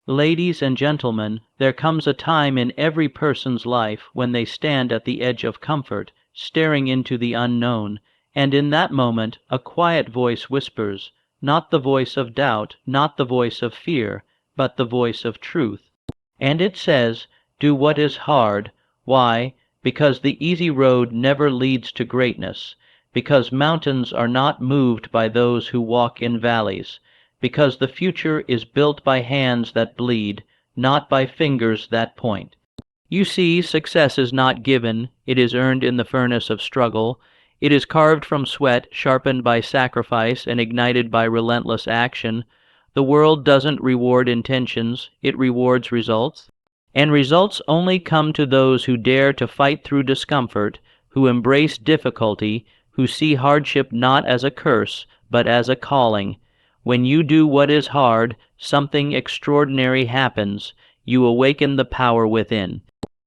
Ladies and gentlemen, there comes a time in every person's life when they stand at the edge of comfort, staring into the unknown, and in that moment a quiet voice whispers, not the voice of doubt, not the voice of fear, but the voice of truth. And it says, "Do what is hard." Why? Because the easy road never leads to greatness, because mountains are not moved by those who walk in valleys, because the future is built by hands that bleed, not by fingers that point. You see, success is not given, it is earned in the furnace of struggle. It is carved from sweat, sharpened by sacrifice, and ignited by relentless action. The world doesn't reward intentions, it rewards results. And results only come to those who dare to fight through discomfort, who embrace difficulty, who see hardship not as a curse, but as a calling. When you do what is hard, something extraordinary happens. You awaken the power within.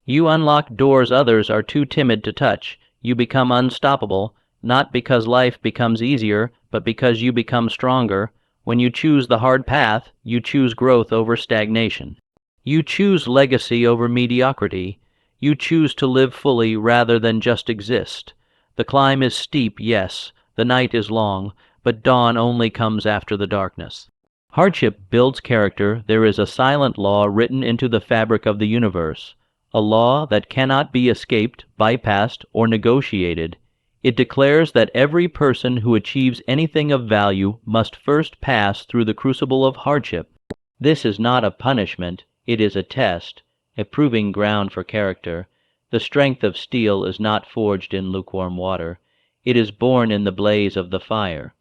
You unlock doors others are too timid to touch. You become unstoppable, not because life becomes easier, but because you become stronger. When you choose the hard path, you choose growth over stagnation. You choose legacy over mediocrity. You choose to live fully rather than just exist. The climb is steep, yes. The night is long, but dawn only comes after the darkness. Hardship builds character. There is a silent law written into the fabric of the universe, a law that cannot be escaped, bypassed, or negotiated. It declares that every person who achieves anything of value must first pass through the crucible of hardship. This is not a punishment, it is a test, a proving ground for character. The strength of steel is not forged in lukewarm water. It is born in the blaze of the fire.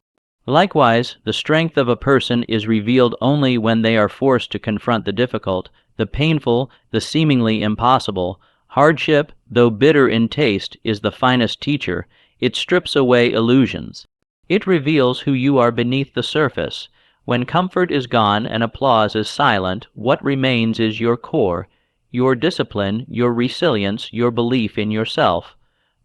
Likewise, the strength of a person is revealed only when they are forced to confront the difficult, the painful, the seemingly impossible. Hardship, though bitter in taste, is the finest teacher. It strips away illusions. It reveals who you are beneath the surface. When comfort is gone and applause is silent, what remains is your core, your discipline, your resilience, your belief in yourself.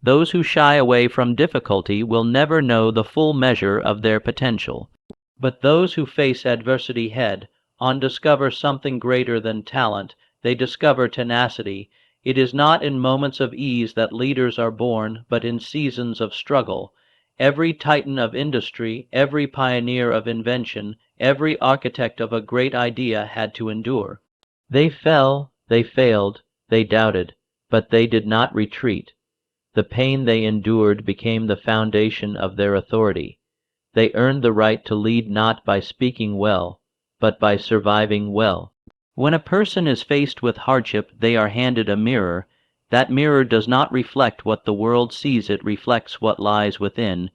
Those who shy away from difficulty will never know the full measure of their potential. But those who face adversity head-on discover something greater than talent. They discover tenacity. It is not in moments of ease that leaders are born, but in seasons of struggle. Every titan of industry, every pioneer of invention, every architect of a great idea had to endure. They fell, they failed, they doubted, but they did not retreat. The pain they endured became the foundation of their authority. They earned the right to lead not by speaking well, but by surviving well. When a person is faced with hardship, they are handed a mirror. That mirror does not reflect what the world sees, it reflects what lies within.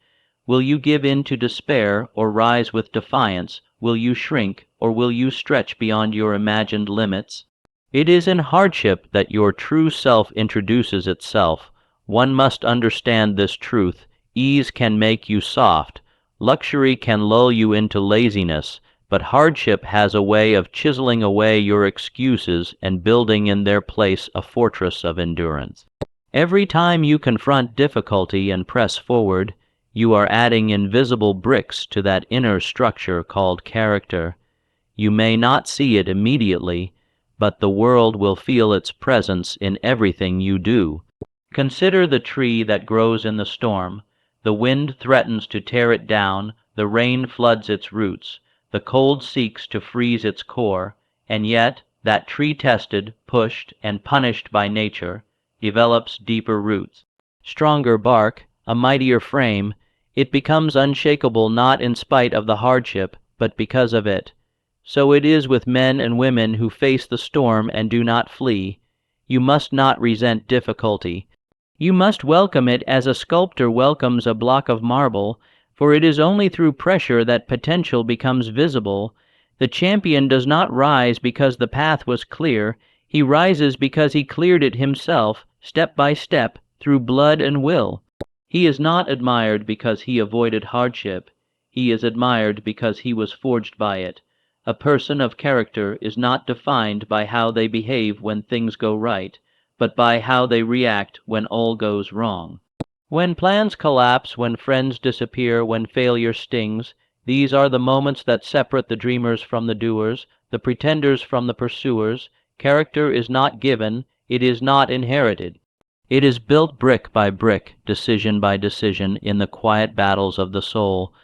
Will you give in to despair, or rise with defiance? Will you shrink, or will you stretch beyond your imagined limits? It is in hardship that your true self introduces itself. One must understand this truth. Ease can make you soft. Luxury can lull you into laziness, but hardship has a way of chiseling away your excuses and building in their place a fortress of endurance. Every time you confront difficulty and press forward, you are adding invisible bricks to that inner structure called character. You may not see it immediately, but the world will feel its presence in everything you do. Consider the tree that grows in the storm. The wind threatens to tear it down, the rain floods its roots, the cold seeks to freeze its core, and yet that tree tested, pushed, and punished by nature, develops deeper roots, stronger bark, a mightier frame. It becomes unshakable not in spite of the hardship, but because of it. So it is with men and women who face the storm and do not flee. You must not resent difficulty. You must welcome it as a sculptor welcomes a block of marble, for it is only through pressure that potential becomes visible. The champion does not rise because the path was clear. He rises because he cleared it himself, step by step, through blood and will. He is not admired because he avoided hardship. He is admired because he was forged by it. A person of character is not defined by how they behave when things go right, but by how they react when all goes wrong. When plans collapse, when friends disappear, when failure stings, These are the moments that separate the dreamers from the doers, the pretenders from the pursuers. Character is not given, it is not inherited. It is built brick by brick, decision by decision, in the quiet battles of the soul.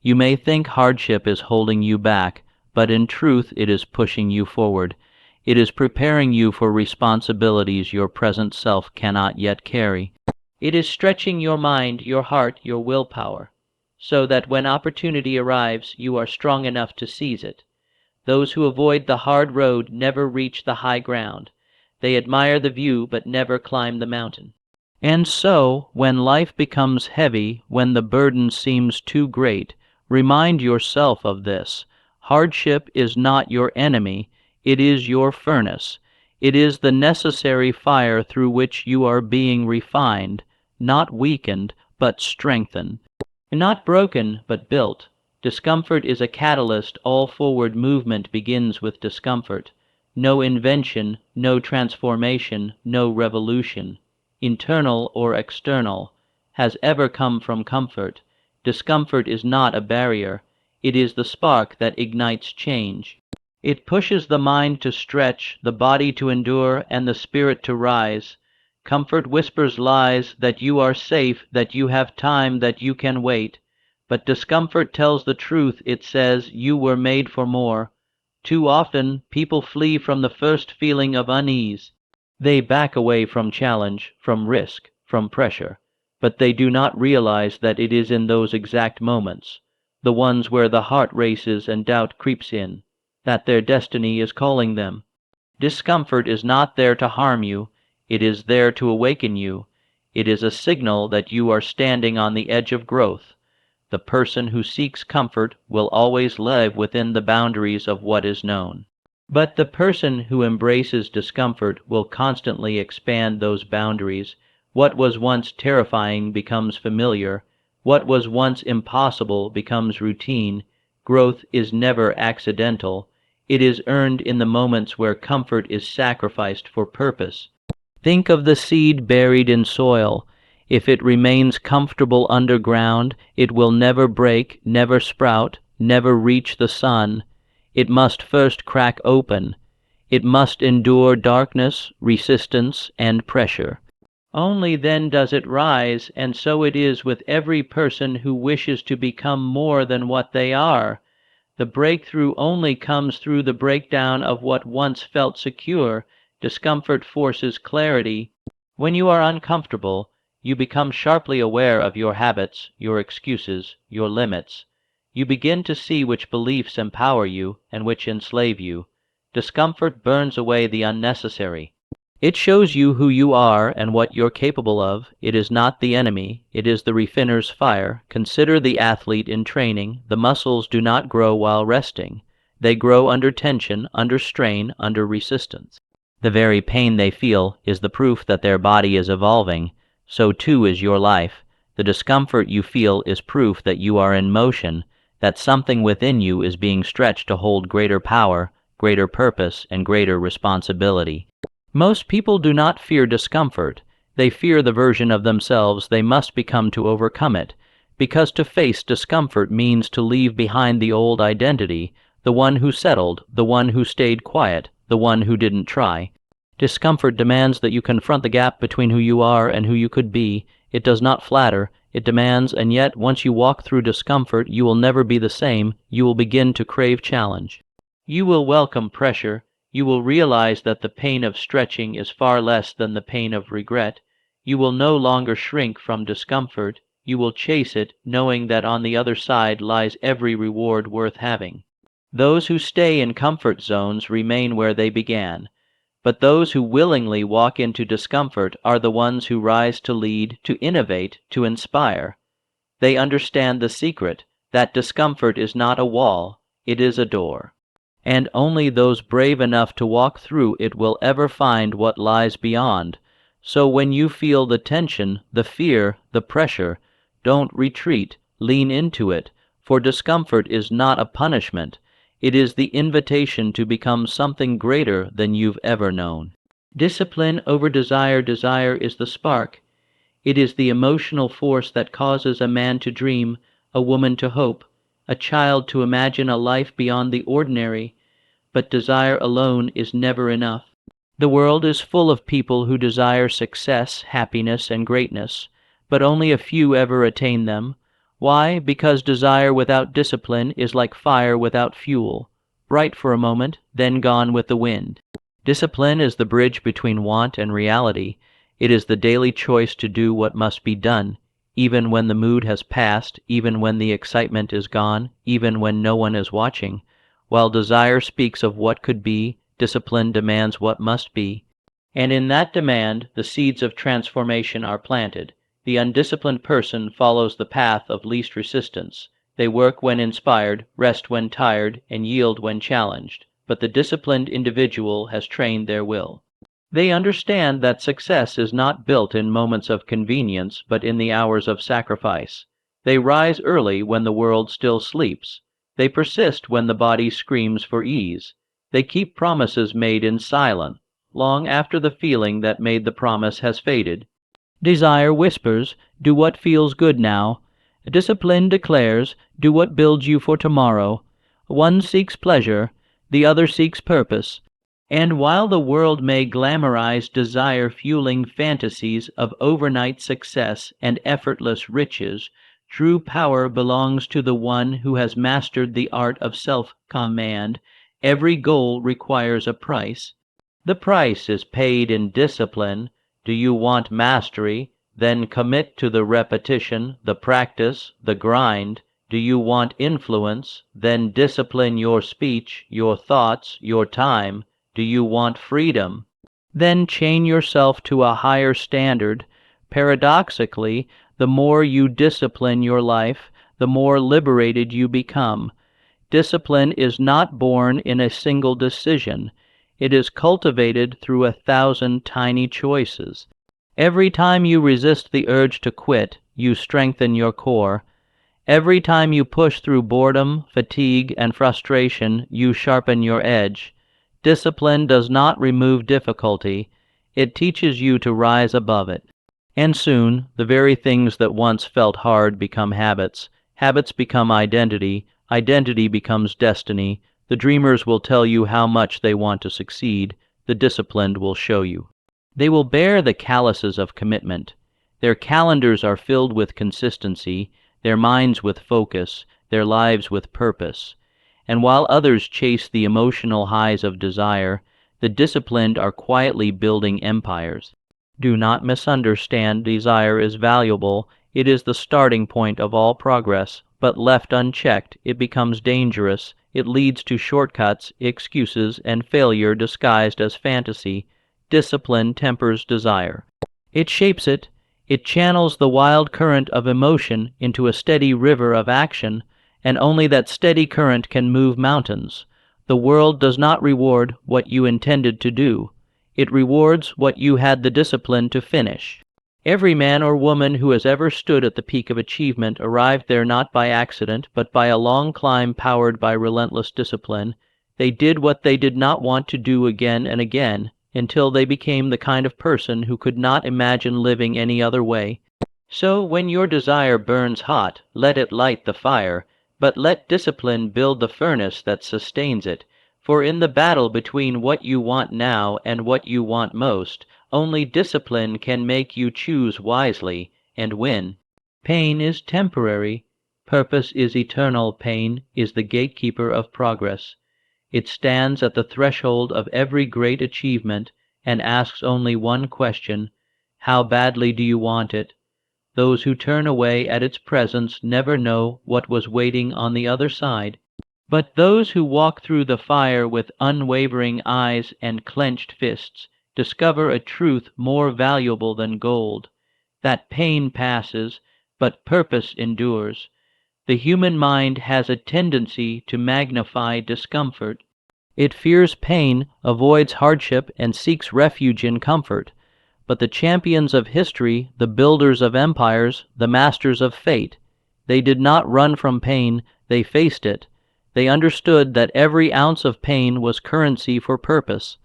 You may think hardship is holding you back, but in truth it is pushing you forward. It is preparing you for responsibilities your present self cannot yet carry. It is stretching your mind, your heart, your willpower, so that when opportunity arrives, you are strong enough to seize it. Those who avoid the hard road never reach the high ground. They admire the view, but never climb the mountain. And so, when life becomes heavy, when the burden seems too great, remind yourself of this. Hardship is not your enemy, it is your furnace. It is the necessary fire through which you are being refined, not weakened, but strengthened. Not broken, but built. Discomfort is a catalyst. All forward movement begins with discomfort. No invention, no transformation, no revolution, internal or external, has ever come from comfort. Discomfort is not a barrier. It is the spark that ignites change. It pushes the mind to stretch, the body to endure, and the spirit to rise. Comfort whispers lies, that you are safe, that you have time, that you can wait. But discomfort tells the truth. It says you were made for more. Too often, people flee from the first feeling of unease. They back away from challenge, from risk, from pressure. But they do not realize that it is in those exact moments, the ones where the heart races and doubt creeps in, that their destiny is calling them. Discomfort is not there to harm you. It is there to awaken you. It is a signal that you are standing on the edge of growth. The person who seeks comfort will always live within the boundaries of what is known. But the person who embraces discomfort will constantly expand those boundaries. What was once terrifying becomes familiar. What was once impossible becomes routine. Growth is never accidental. It is earned in the moments where comfort is sacrificed for purpose. Think of the seed buried in soil. If it remains comfortable underground, it will never break, never sprout, never reach the sun. It must first crack open. It must endure darkness, resistance, and pressure. Only then does it rise, and so it is with every person who wishes to become more than what they are. The breakthrough only comes through the breakdown of what once felt secure. Discomfort forces clarity. When you are uncomfortable, you become sharply aware of your habits, your excuses, your limits. You begin to see which beliefs empower you and which enslave you. Discomfort burns away the unnecessary. It shows you who you are and what you're capable of. It is not the enemy, it is the refiner's fire. Consider the athlete in training. The muscles do not grow while resting. They grow under tension, under strain, under resistance. The very pain they feel is the proof that their body is evolving. So too is your life. The discomfort you feel is proof that you are in motion, that something within you is being stretched to hold greater power, greater purpose, and greater responsibility. Most people do not fear discomfort. They fear the version of themselves they must become to overcome it, because to face discomfort means to leave behind the old identity, the one who settled, the one who stayed quiet, the one who didn't try. Discomfort demands that you confront the gap between who you are and who you could be. It does not flatter, it demands, and yet once you walk through discomfort, you will never be the same. You will begin to crave challenge. You will welcome pressure. You will realize that the pain of stretching is far less than the pain of regret. You will no longer shrink from discomfort. You will chase it, knowing that on the other side lies every reward worth having. Those who stay in comfort zones remain where they began. But those who willingly walk into discomfort are the ones who rise to lead, to innovate, to inspire. They understand the secret, that discomfort is not a wall, it is a door. And only those brave enough to walk through it will ever find what lies beyond. So when you feel the tension, the fear, the pressure, don't retreat, lean into it, for discomfort is not a punishment. It is the invitation to become something greater than you've ever known. Discipline over desire. Desire is the spark. It is the emotional force that causes a man to dream, a woman to hope, a child to imagine a life beyond the ordinary, but desire alone is never enough. The world is full of people who desire success, happiness, and greatness, but only a few ever attain them. Why? Because desire without discipline is like fire without fuel, bright for a moment, then gone with the wind. Discipline is the bridge between want and reality. It is the daily choice to do what must be done, even when the mood has passed, even when the excitement is gone, even when no one is watching. While desire speaks of what could be, discipline demands what must be. And in that demand, the seeds of transformation are planted. The undisciplined person follows the path of least resistance. They work when inspired, rest when tired, and yield when challenged. But the disciplined individual has trained their will. They understand that success is not built in moments of convenience, but in the hours of sacrifice. They rise early when the world still sleeps. They persist when the body screams for ease. They keep promises made in silence, long after the feeling that made the promise has faded. Desire whispers, "Do what feels good now." Discipline declares, "Do what builds you for tomorrow." One seeks pleasure, the other seeks purpose. And while the world may glamorize desire-fueling fantasies of overnight success and effortless riches, true power belongs to the one who has mastered the art of self-command. Every goal requires a price. The price is paid in discipline. Do you want mastery? Then commit to the repetition, the practice, the grind. Do you want influence? Then discipline your speech, your thoughts, your time. Do you want freedom? Then chain yourself to a higher standard. Paradoxically, the more you discipline your life, the more liberated you become. Discipline is not born in a single decision. It is cultivated through 1,000 tiny choices. Every time you resist the urge to quit, you strengthen your core. Every time you push through boredom, fatigue, and frustration, you sharpen your edge. Discipline does not remove difficulty. It teaches you to rise above it. And soon, the very things that once felt hard become habits. Habits become identity. Identity becomes destiny. The dreamers will tell you how much they want to succeed. The disciplined will show you. They will bear the calluses of commitment. Their calendars are filled with consistency, their minds with focus, their lives with purpose. And while others chase the emotional highs of desire, the disciplined are quietly building empires. Do not misunderstand, desire is valuable. It is the starting point of all progress, but left unchecked, it becomes dangerous. It leads to shortcuts, excuses, and failure disguised as fantasy. Discipline tempers desire. It shapes it. It channels the wild current of emotion into a steady river of action, and only that steady current can move mountains. The world does not reward what you intended to do. It rewards what you had the discipline to finish. Every man or woman who has ever stood at the peak of achievement arrived there not by accident, but by a long climb powered by relentless discipline. They did what they did not want to do again and again, until they became the kind of person who could not imagine living any other way. So when your desire burns hot, let it light the fire, but let discipline build the furnace that sustains it. For in the battle between what you want now and what you want most, only discipline can make you choose wisely and win. Pain is temporary. Purpose is eternal. Pain is the gatekeeper of progress. It stands at the threshold of every great achievement and asks only one question: how badly do you want it? Those who turn away at its presence never know what was waiting on the other side. But those who walk through the fire with unwavering eyes and clenched fists discover a truth more valuable than gold, that pain passes, but purpose endures. The human mind has a tendency to magnify discomfort. It fears pain, avoids hardship, and seeks refuge in comfort. But the champions of history, the builders of empires, the masters of fate, they did not run from pain, they faced it. They understood that every ounce of pain was currency for purpose.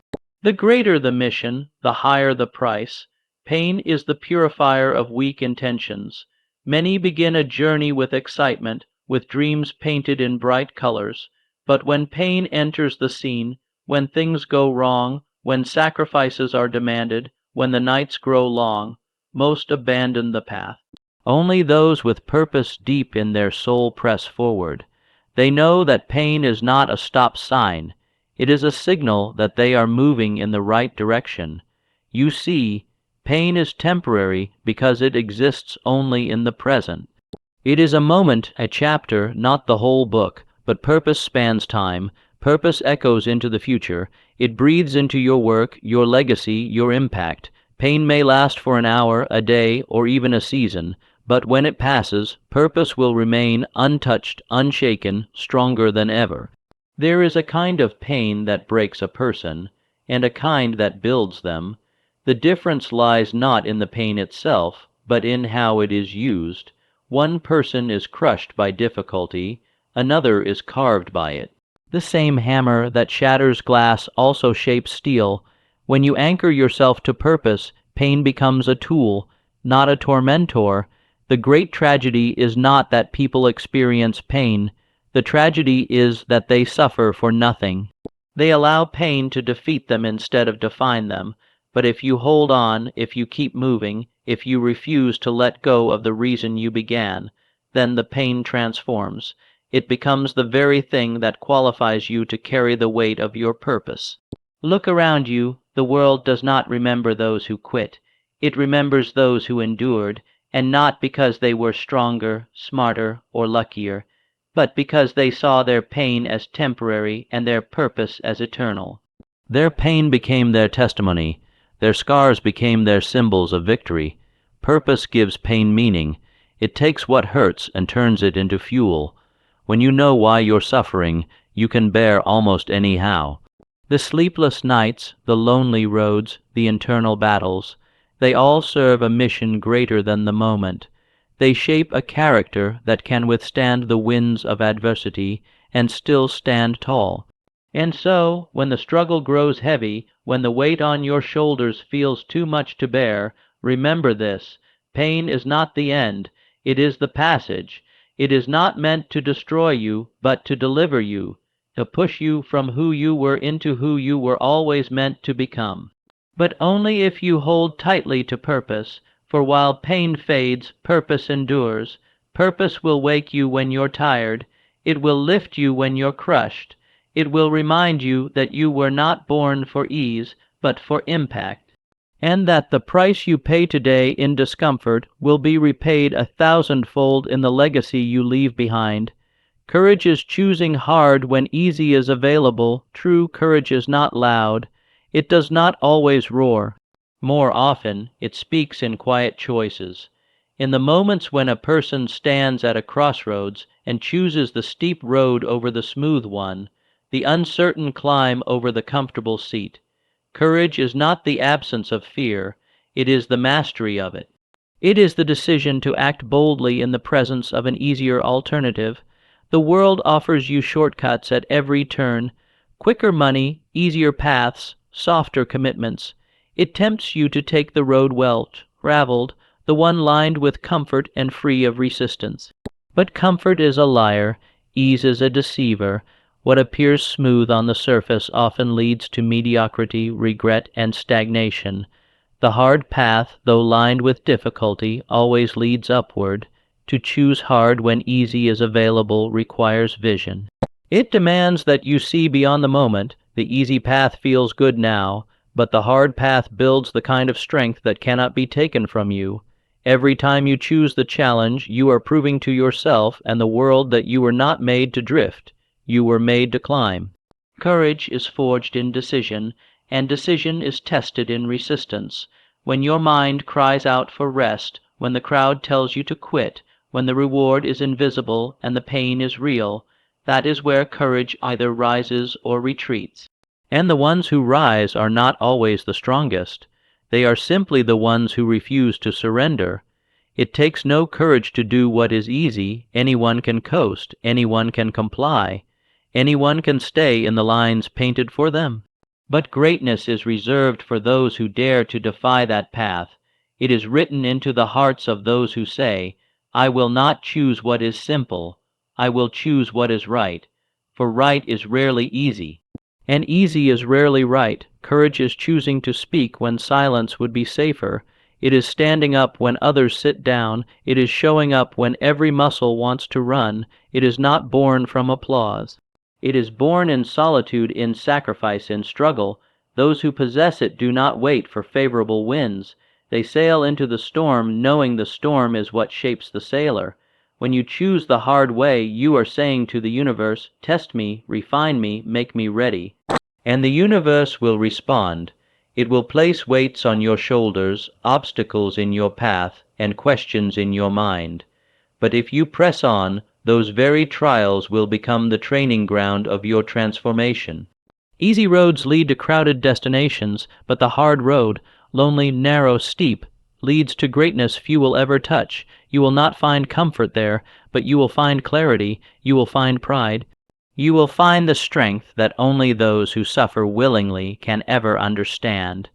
The greater the mission, the higher the price. Pain is the purifier of weak intentions. Many begin a journey with excitement, with dreams painted in bright colors. But when pain enters the scene, when things go wrong, when sacrifices are demanded, when the nights grow long, most abandon the path. Only those with purpose deep in their soul press forward. They know that pain is not a stop sign. It is a signal that they are moving in the right direction. You see, pain is temporary because it exists only in the present. It is a moment, a chapter, not the whole book, but purpose spans time, purpose echoes into the future, it breathes into your work, your legacy, your impact. Pain may last for an hour, a day, or even a season, but when it passes, purpose will remain untouched, unshaken, stronger than ever. There is a kind of pain that breaks a person, and a kind that builds them. The difference lies not in the pain itself, but in how it is used. One person is crushed by difficulty, another is carved by it. The same hammer that shatters glass also shapes steel. When you anchor yourself to purpose, pain becomes a tool, not a tormentor. The great tragedy is not that people experience pain. The tragedy is that they suffer for nothing. They allow pain to defeat them instead of define them. But if you hold on, if you keep moving, if you refuse to let go of the reason you began, then the pain transforms. It becomes the very thing that qualifies you to carry the weight of your purpose. Look around you. The world does not remember those who quit. It remembers those who endured, and not because they were stronger, smarter, or luckier, but because they saw their pain as temporary and their purpose as eternal. Their pain became their testimony. Their scars became their symbols of victory. Purpose gives pain meaning. It takes what hurts and turns it into fuel. When you know why you're suffering, you can bear almost anyhow. The sleepless nights, the lonely roads, the internal battles, they all serve a mission greater than the moment. They shape a character that can withstand the winds of adversity and still stand tall. And so, when the struggle grows heavy, when the weight on your shoulders feels too much to bear, remember this: pain is not the end, it is the passage. It is not meant to destroy you, but to deliver you, to push you from who you were into who you were always meant to become. But only if you hold tightly to purpose, for while pain fades, purpose endures. Purpose will wake you when you're tired. It will lift you when you're crushed. It will remind you that you were not born for ease, but for impact, and that the price you pay today in discomfort will be repaid 1,000-fold in the legacy you leave behind. Courage is choosing hard when easy is available. True courage is not loud. It does not always roar. More often, it speaks in quiet choices. In the moments when a person stands at a crossroads and chooses the steep road over the smooth one, the uncertain climb over the comfortable seat. Courage is not the absence of fear, it is the mastery of it. It is the decision to act boldly in the presence of an easier alternative. The world offers you shortcuts at every turn, quicker money, easier paths, softer commitments. It tempts you to take the road well traveled, the one lined with comfort and free of resistance. But comfort is a liar, ease is a deceiver. What appears smooth on the surface often leads to mediocrity, regret, and stagnation. The hard path, though lined with difficulty, always leads upward. To choose hard when easy is available requires vision. It demands that you see beyond the moment. The easy path feels good now, but the hard path builds the kind of strength that cannot be taken from you. Every time you choose the challenge, you are proving to yourself and the world that you were not made to drift. You were made to climb. Courage is forged in decision, and decision is tested in resistance. When your mind cries out for rest, when the crowd tells you to quit, when the reward is invisible and the pain is real, that is where courage either rises or retreats. And the ones who rise are not always the strongest. They are simply the ones who refuse to surrender. It takes no courage to do what is easy. Anyone can coast, anyone can comply. Anyone can stay in the lines painted for them. But greatness is reserved for those who dare to defy that path. It is written into the hearts of those who say, "I will not choose what is simple," I will choose what is right, for right is rarely easy, and easy is rarely right. Courage is choosing to speak when silence would be safer. It is standing up when others sit down. It is showing up when every muscle wants to run. It is not born from applause. It is born in solitude, in sacrifice, in struggle. Those who possess it do not wait for favorable winds. They sail into the storm, knowing the storm is what shapes the sailor. When you choose the hard way, you are saying to the universe, "Test me, refine me, make me ready." And the universe will respond. It will place weights on your shoulders, obstacles in your path, and questions in your mind. But if you press on, those very trials will become the training ground of your transformation. Easy roads lead to crowded destinations, but the hard road, lonely, narrow, steep, leads to greatness few will ever touch. You will not find comfort there, but you will find clarity, you will find pride. You will find the strength that only those who suffer willingly can ever understand.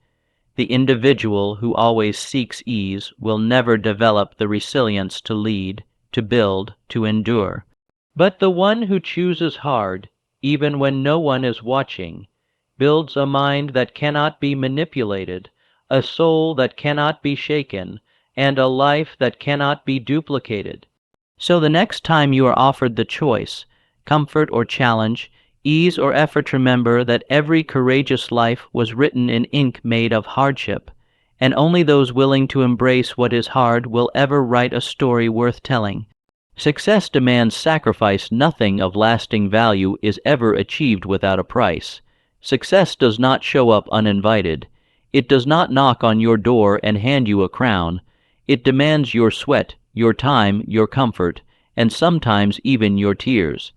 The individual who always seeks ease will never develop the resilience to lead, to build, to endure. But the one who chooses hard, even when no one is watching, builds a mind that cannot be manipulated, a soul that cannot be shaken, and a life that cannot be duplicated. So the next time you are offered the choice, comfort or challenge, ease or effort, remember that every courageous life was written in ink made of hardship, and only those willing to embrace what is hard will ever write a story worth telling. Success demands sacrifice. Nothing of lasting value is ever achieved without a price. Success does not show up uninvited. It does not knock on your door and hand you a crown. It demands your sweat, your time, your comfort, and sometimes even your tears.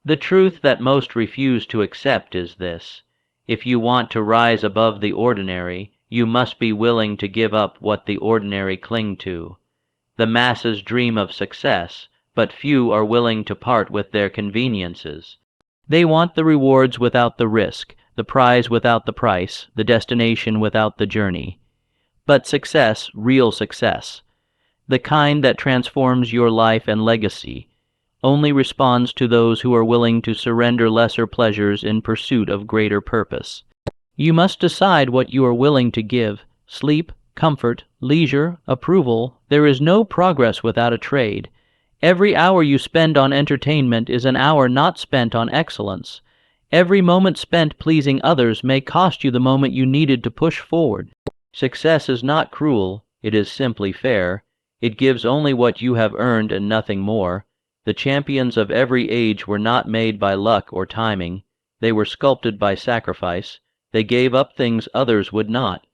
The truth that most refuse to accept is this: if you want to rise above the ordinary, you must be willing to give up what the ordinary cling to. The masses dream of success, but few are willing to part with their conveniences. They want the rewards without the risk, the prize without the price, the destination without the journey. But success, real success, the kind that transforms your life and legacy, only responds to those who are willing to surrender lesser pleasures in pursuit of greater purpose. You must decide what you are willing to give: sleep, comfort, leisure, approval. There is no progress without a trade. Every hour you spend on entertainment is an hour not spent on excellence. Every moment spent pleasing others may cost you the moment you needed to push forward. Success is not cruel, it is simply fair. It gives only what you have earned and nothing more. The champions of every age were not made by luck or timing. They were sculpted by sacrifice. They gave up things others would not.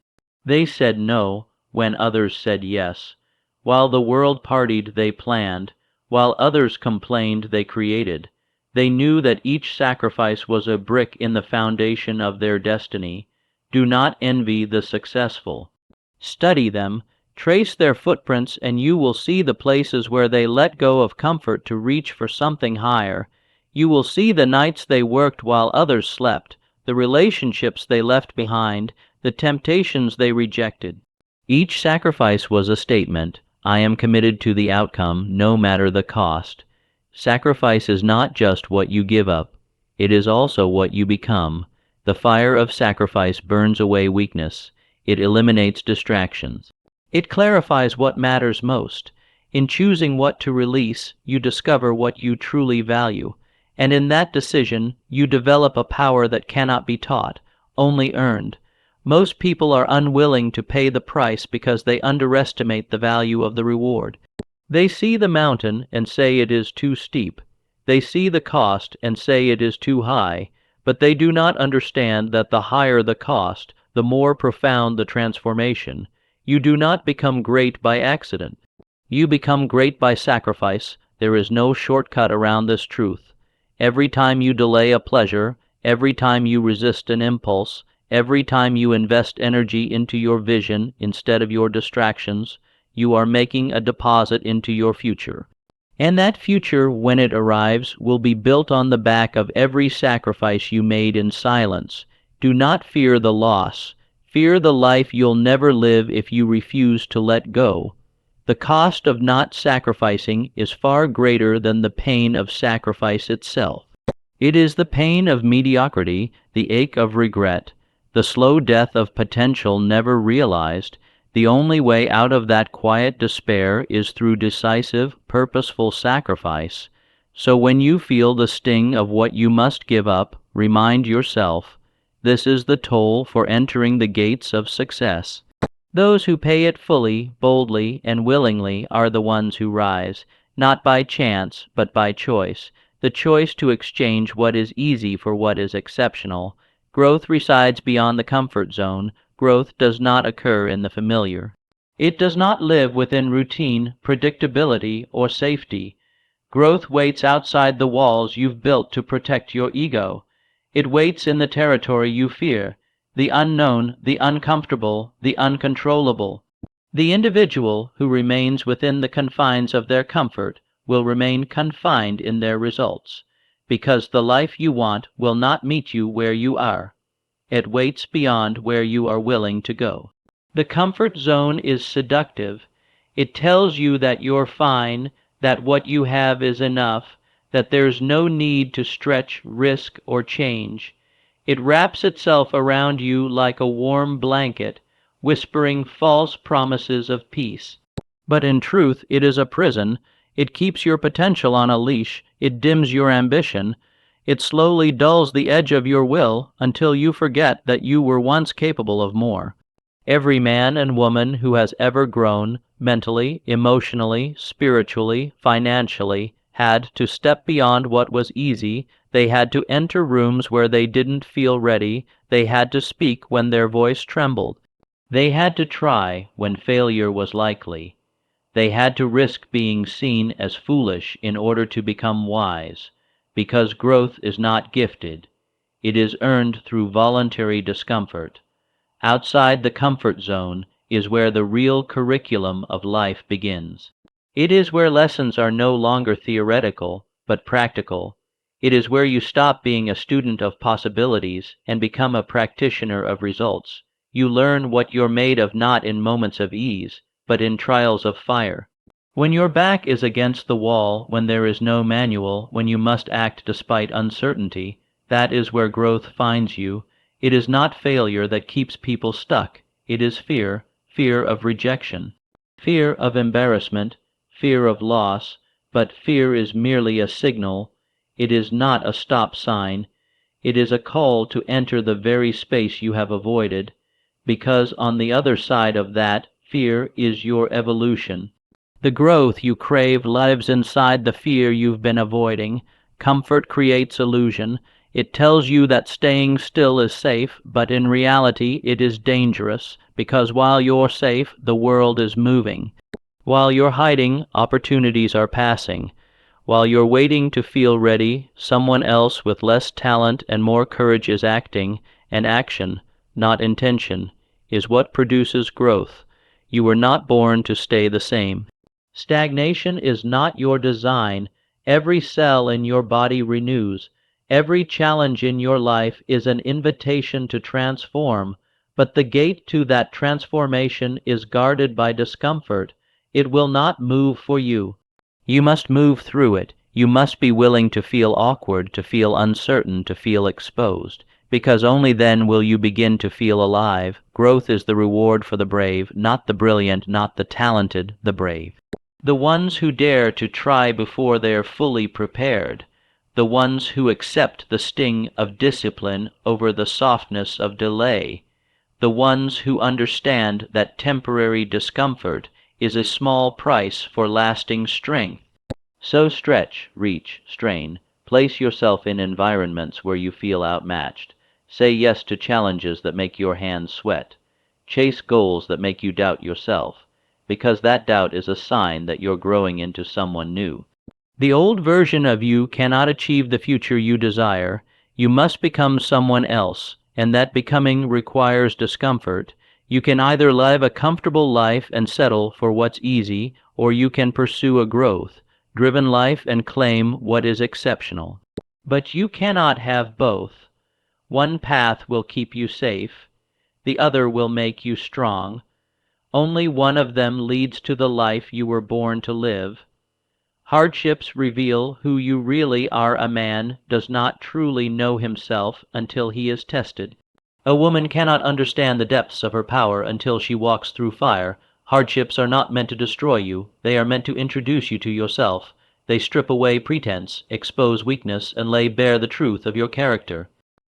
They said no when others said yes. While the world partied, they planned. While others complained, they created. They knew that each sacrifice was a brick in the foundation of their destiny. Do not envy the successful. Study them. Trace their footprints, and you will see the places where they let go of comfort to reach for something higher. You will see the nights they worked while others slept, the relationships they left behind, the temptations they rejected. Each sacrifice was a statement: I am committed to the outcome, no matter the cost. Sacrifice is not just what you give up, it is also what you become. The fire of sacrifice burns away weakness. It eliminates distractions. It clarifies what matters most. In choosing what to release, you discover what you truly value, and in that decision, you develop a power that cannot be taught, only earned. Most people are unwilling to pay the price because they underestimate the value of the reward. They see the mountain and say it is too steep. They see the cost and say it is too high, but they do not understand that the higher the cost, the more profound the transformation. You do not become great by accident. You become great by sacrifice. There is no shortcut around this truth. Every time you delay a pleasure, every time you resist an impulse, every time you invest energy into your vision instead of your distractions, you are making a deposit into your future. And that future, when it arrives, will be built on the back of every sacrifice you made in silence. Do not fear the loss. Fear the life you'll never live if you refuse to let go. The cost of not sacrificing is far greater than the pain of sacrifice itself. It is the pain of mediocrity, the ache of regret, the slow death of potential never realized. The only way out of that quiet despair is through decisive, purposeful sacrifice. So when you feel the sting of what you must give up, remind yourself, this is the toll for entering the gates of success. Those who pay it fully, boldly, and willingly are the ones who rise, not by chance, but by choice, the choice to exchange what is easy for what is exceptional. Growth resides beyond the comfort zone. Growth does not occur in the familiar. It does not live within routine, predictability, or safety. Growth waits outside the walls you've built to protect your ego. It waits in the territory you fear, the unknown, the uncomfortable, the uncontrollable. The individual who remains within the confines of their comfort will remain confined in their results, because the life you want will not meet you where you are. It waits beyond where you are willing to go. The comfort zone is seductive. It tells you that you're fine, that what you have is enough, that there's no need to stretch, risk, or change. It wraps itself around you like a warm blanket, whispering false promises of peace. But in truth, it is a prison. It keeps your potential on a leash. It dims your ambition. It slowly dulls the edge of your will until you forget that you were once capable of more. Every man and woman who has ever grown, mentally, emotionally, spiritually, financially, had to step beyond what was easy. They had to enter rooms where they didn't feel ready. They had to speak when their voice trembled. They had to try when failure was likely. They had to risk being seen as foolish in order to become wise, because growth is not gifted. It is earned through voluntary discomfort. Outside the comfort zone is where the real curriculum of life begins. It is where lessons are no longer theoretical, but practical. It is where you stop being a student of possibilities and become a practitioner of results. You learn what you're made of not in moments of ease, but in trials of fire. When your back is against the wall, when there is no manual, when you must act despite uncertainty, that is where growth finds you. It is not failure that keeps people stuck. It is fear, fear of rejection, fear of embarrassment, fear of loss, but fear is merely a signal. It is not a stop sign. It is a call to enter the very space you have avoided, because on the other side of that fear is your evolution. The growth you crave lives inside the fear you've been avoiding. Comfort creates illusion. It tells you that staying still is safe, but in reality it is dangerous, because while you're safe, the world is moving. While you're hiding, opportunities are passing. While you're waiting to feel ready, someone else with less talent and more courage is acting, and action, not intention, is what produces growth. You were not born to stay the same. Stagnation is not your design. Every cell in your body renews. Every challenge in your life is an invitation to transform, but the gate to that transformation is guarded by discomfort. It will not move for you. You must move through it. You must be willing to feel awkward, to feel uncertain, to feel exposed, because only then will you begin to feel alive. Growth is the reward for the brave, not the brilliant, not the talented, the brave. The ones who dare to try before they're fully prepared. The ones who accept the sting of discipline over the softness of delay. The ones who understand that temporary discomfort is a small price for lasting strength. So stretch, reach, strain. Place yourself in environments where you feel outmatched. Say yes to challenges that make your hands sweat. Chase goals that make you doubt yourself, because that doubt is a sign that you're growing into someone new. The old version of you cannot achieve the future you desire. You must become someone else, and that becoming requires discomfort. You can either live a comfortable life and settle for what's easy, or you can pursue a growth-driven life and claim what is exceptional. But you cannot have both. One path will keep you safe. The other will make you strong. Only one of them leads to the life you were born to live. Hardships reveal who you really are. A man does not truly know himself until he is tested. A woman cannot understand the depths of her power until she walks through fire. Hardships are not meant to destroy you. They are meant to introduce you to yourself. They strip away pretense, expose weakness, and lay bare the truth of your character.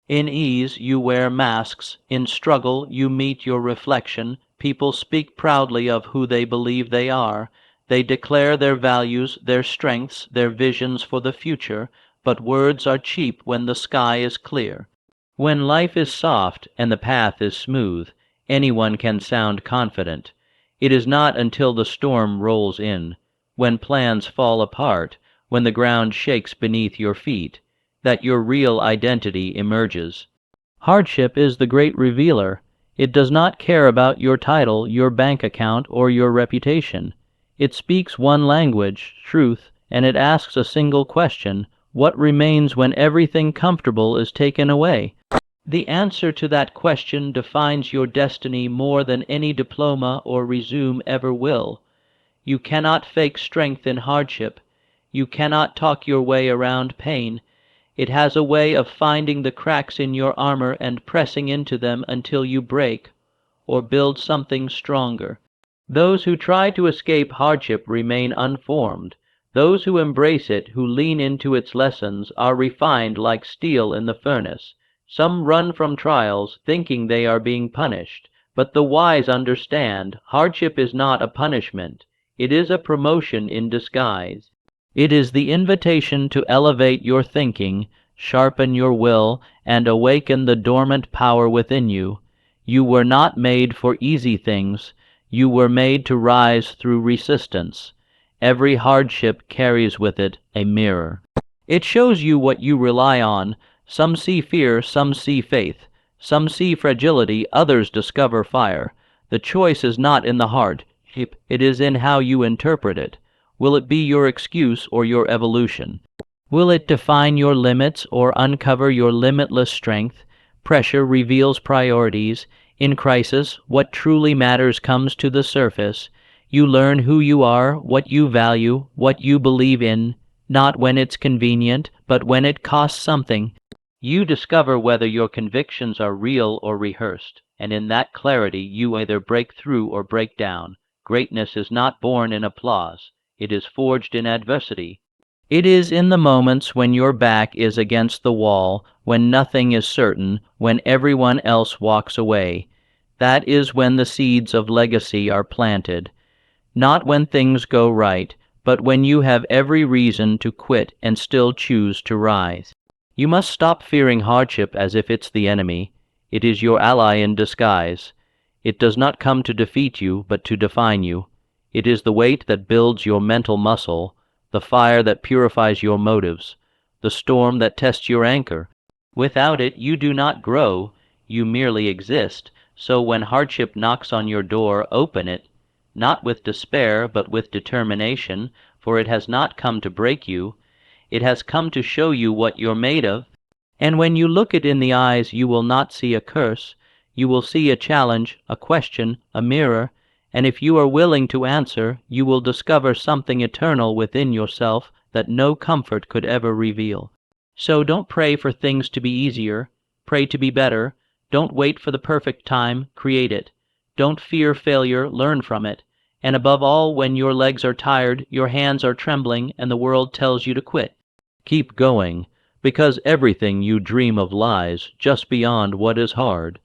In ease you wear masks. In struggle you meet your reflection. People speak proudly of who they believe they are. They declare their values, their strengths, their visions for the future, but words are cheap when the sky is clear. When life is soft and the path is smooth, anyone can sound confident. It is not until the storm rolls in, when plans fall apart, when the ground shakes beneath your feet, that your real identity emerges. Hardship is the great revealer. It does not care about your title, your bank account, or your reputation. It speaks one language, truth, and it asks a single question: what remains when everything comfortable is taken away? The answer to that question defines your destiny more than any diploma or resume ever will. You cannot fake strength in hardship. You cannot talk your way around pain. It has a way of finding the cracks in your armor and pressing into them until you break, or build something stronger. Those who try to escape hardship remain unformed. Those who embrace it, who lean into its lessons, are refined like steel in the furnace. Some run from trials, thinking they are being punished, but the wise understand hardship is not a punishment. It is a promotion in disguise. It is the invitation to elevate your thinking, sharpen your will, and awaken the dormant power within you. You were not made for easy things. You were made to rise through resistance. Every hardship carries with it a mirror. It shows you what you rely on. Some see fear, some see faith. Some see fragility, others discover fire. The choice is not in the heart. It is in how you interpret it. Will it be your excuse or your evolution? Will it define your limits or uncover your limitless strength? Pressure reveals priorities. In crisis, what truly matters comes to the surface. You learn who you are, what you value, what you believe in, not when it's convenient, but when it costs something. You discover whether your convictions are real or rehearsed, and in that clarity you either break through or break down. Greatness is not born in applause. It is forged in adversity. It is in the moments when your back is against the wall, when nothing is certain, when everyone else walks away. That is when the seeds of legacy are planted. Not when things go right, but when you have every reason to quit and still choose to rise. You must stop fearing hardship as if it's the enemy. It is your ally in disguise. It does not come to defeat you, but to define you. It is the weight that builds your mental muscle, the fire that purifies your motives, the storm that tests your anchor. Without it, you do not grow, you merely exist. So when hardship knocks on your door, open it, not with despair, but with determination, for it has not come to break you. It has come to show you what you're made of. And when you look it in the eyes, you will not see a curse. You will see a challenge, a question, a mirror, and if you are willing to answer, you will discover something eternal within yourself that no comfort could ever reveal. So don't pray for things to be easier. Pray to be better. Don't wait for the perfect time. Create it. Don't fear failure. Learn from it. And above all, when your legs are tired, your hands are trembling, and the world tells you to quit, keep going, because everything you dream of lies just beyond what is hard.